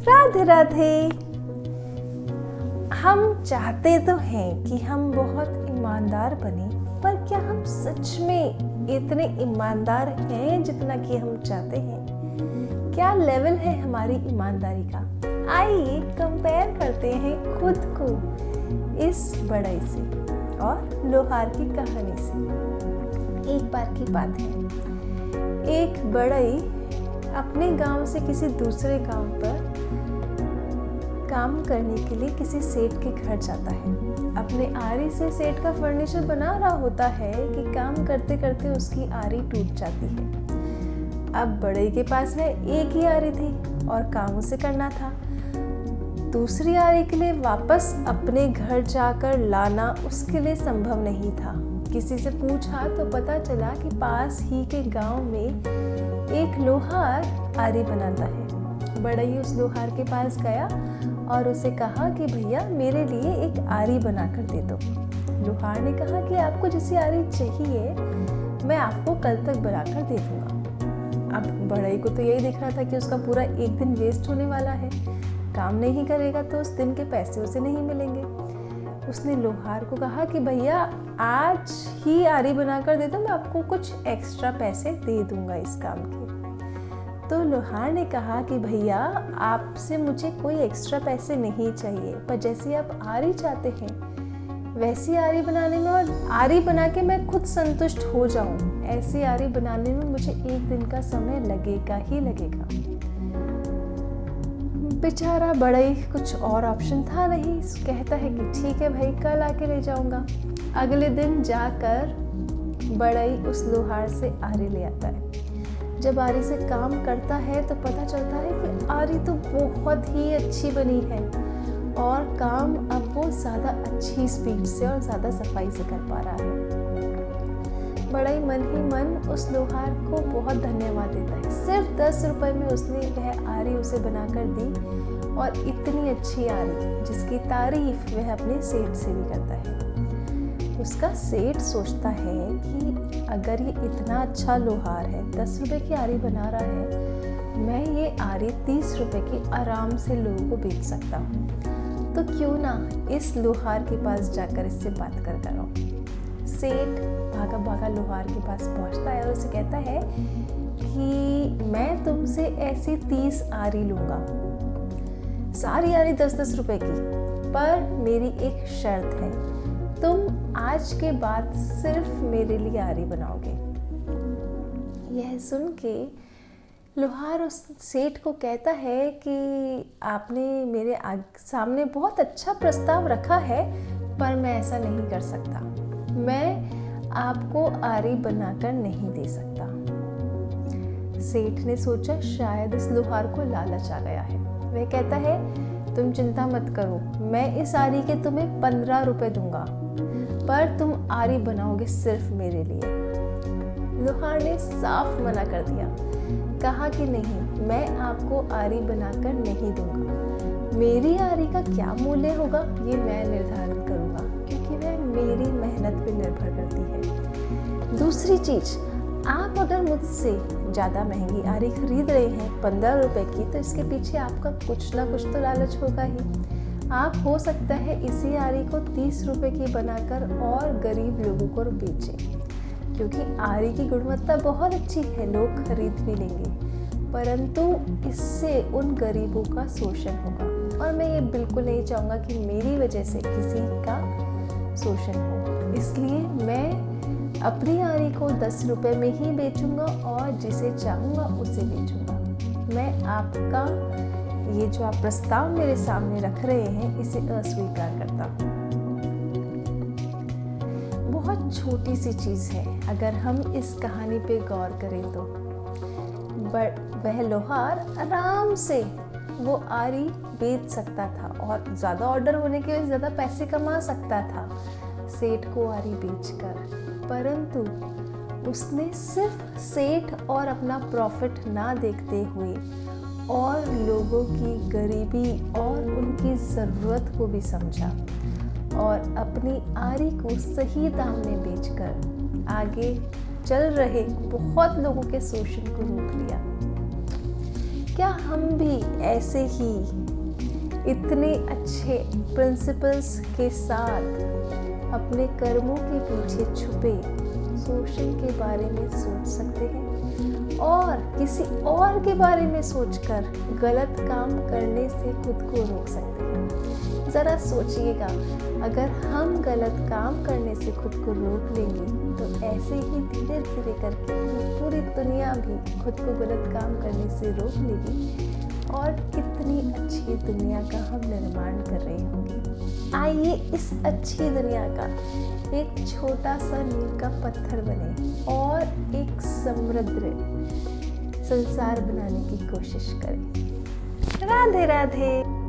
राधे राधे। हम चाहते तो हैं कि हम बहुत ईमानदार बने, पर क्या हम सच में इतने ईमानदार हैं जितना कि हम चाहते हैं? क्या लेवल है हमारी ईमानदारी का? आइए कंपेयर करते हैं खुद को इस बढ़ई से और लोहार की कहानी से। एक बार की बात है, एक बढ़ई अपने गांव से किसी दूसरे गांव पर काम करने के लिए किसी सेठ के घर जाता है। अपने आरी से सेठ का फर्नीचर बना रहा होता है कि काम करते करते उसकी आरी टूट जाती है। अब बढ़ई के पास में एक ही आरी थी और काम उसे करना था। दूसरी आरी के लिए वापस अपने घर जाकर लाना उसके लिए संभव नहीं था। किसी से पूछा तो पता चला कि पास ही के गांव में एक लोहार आरी बनाता है। बढ़ई उस लोहार के पास गया और उसे कहा कि भैया मेरे लिए एक आरी बनाकर दे दो। लोहार ने कहा कि आपको जैसी आरी चाहिए मैं आपको कल तक बनाकर दे दूंगा। अब बढ़ई को तो यही दिख रहा था कि उसका पूरा एक दिन वेस्ट होने वाला है। काम नहीं करेगा तो उस दिन के पैसे उसे नहीं मिलेंगे। उसने लोहार को कहा कि भैया आज ही आरी बनाकर दे दो, मैं आपको कुछ एक्स्ट्रा पैसे दे दूंगा इस काम के। तो लोहार ने कहा कि भैया आपसे मुझे कोई एक्स्ट्रा पैसे नहीं चाहिए, पर जैसी आप आरी चाहते हैं वैसी आरी बनाने में और आरी बना के मैं खुद संतुष्ट हो जाऊं, ऐसी आरी बनाने में मुझे एक दिन का समय लगेगा ही लगेगा। बेचारा बढ़ई कुछ और ऑप्शन था नहीं, कहता है कि ठीक है भाई कल आके ले जाऊंगा। अगले दिन जाकर बढ़ई उस लोहार से आरी ले आता है। जब आरी से काम करता है तो पता चलता है कि आरी तो बहुत ही अच्छी बनी है और काम अब वो ज़्यादा अच्छी स्पीड से और ज़्यादा सफाई से कर पा रहा है। बढ़ई मन ही मन उस लोहार को बहुत धन्यवाद देता है। सिर्फ 10 रुपए में उसने वह आरी उसे बनाकर दी और इतनी अच्छी आरी जिसकी तारीफ वह अपने सेठ से भी करता है। उसका सेठ सोचता है कि अगर ये इतना अच्छा लोहार है, 10 रुपए की आरी बना रहा है, मैं ये आरी 30 रुपए की आराम से लोगों को बेच सकता हूँ, तो क्यों ना इस लोहार के पास जाकर इससे बात कर करो। सेठ भागा भागा लोहार के पास पहुँचता है और उसे कहता है कि मैं तुमसे ऐसी 30 आरी लूँगा, सारी आरी 10-10 रुपए की, पर मेरी एक शर्त है, तुम आज के बाद सिर्फ मेरे लिए आरी बनाओगे। यह सुन के लोहार उस सेठ को कहता है कि आपने मेरे सामने बहुत अच्छा प्रस्ताव रखा है, पर मैं ऐसा नहीं कर सकता, मैं आपको आरी बनाकर नहीं दे सकता। सेठ ने सोचा शायद इस लोहार को लालच आ गया है। वह कहता है तुम चिंता मत करो, मैं इस आरी के तुम्हें 15 रुपए दूंगा, पर तुम आरी बनाओगे सिर्फ मेरे लिए। लोहार ने साफ मना कर दिया, कहा कि नहीं, मैं आपको आरी बनाकर नहीं दूंगा, मेरी आरी का क्या मूल्य होगा ये मैं निर्धारित करूंगा, क्योंकि वह मेरी मेहनत पर निर्भर करती है। दूसरी चीज, आप अगर मुझसे ज़्यादा महंगी आरी खरीद रहे हैं 15 रुपए की, तो इसके पीछे आपका कुछ ना कुछ तो लालच होगा ही। आप हो सकता है इसी आरी को 30 रुपए की बनाकर और गरीब लोगों को बेचें, क्योंकि आरी की गुणवत्ता बहुत अच्छी है, लोग खरीद भी लेंगे, परंतु इससे उन गरीबों का शोषण होगा और मैं ये बिल्कुल नहीं चाहूँगा कि मेरी वजह से किसी का शोषण हो। इसलिए मैं अपनी आरी को 10 रुपए में ही बेचूंगा और जिसे चाहूँगा उसे बेचूंगा। मैं आपका ये जो आप प्रस्ताव मेरे सामने रख रहे हैं इसे अस्वीकार करता हूँ। बहुत छोटी सी चीज़ है, अगर हम इस कहानी पे गौर करें तो वह लोहार आराम से वो आरी बेच सकता था और ज़्यादा ऑर्डर होने के वजह ज़्यादा पैसे कमा सकता था सेठ को आरी बेचकर, परंतु उसने सिर्फ सेठ और अपना प्रॉफिट ना देखते हुए और लोगों की गरीबी और उनकी ज़रूरत को भी समझा और अपनी आरी को सही दाम में बेचकर आगे चल रहे बहुत लोगों के शोषण को रोक लिया। क्या हम भी ऐसे ही इतने अच्छे प्रिंसिपल्स के साथ अपने कर्मों के पीछे छुपे शोषण के बारे में सोच सकते हैं और किसी और के बारे में सोचकर गलत काम करने से खुद को रोक सकते हैं? ज़रा सोचिएगा, अगर हम गलत काम करने से खुद को रोक लेंगे तो ऐसे ही धीरे धीरे करके पूरी दुनिया भी खुद को गलत काम करने से रोक लेगी और कितनी अच्छी दुनिया का हम निर्माण कर रहे होंगे। आइए इस अच्छी दुनिया का एक छोटा सा नींव का पत्थर बने और एक समृद्ध संसार बनाने की कोशिश करें। राधे राधे।